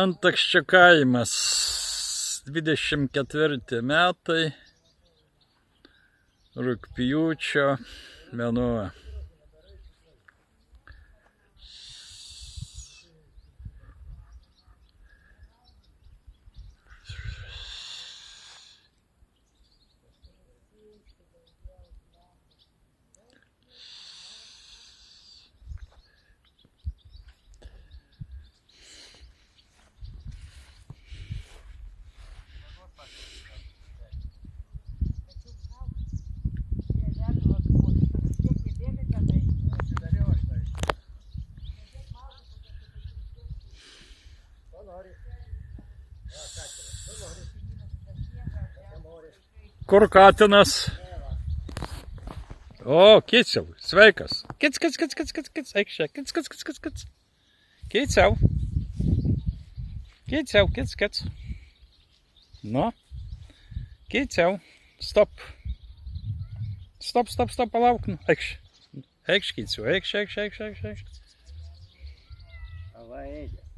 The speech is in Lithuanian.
Antakščio kaimas, 24 metai, rugpjūčio mėnuo. Kur katinas? O, Kiciau, sveikas. Kic. Eik čia, kic. Kiciau. Kic. Nu. Kiciau. Stop, palauk. Eikš, Kiciau, eikš. Va, ėdė.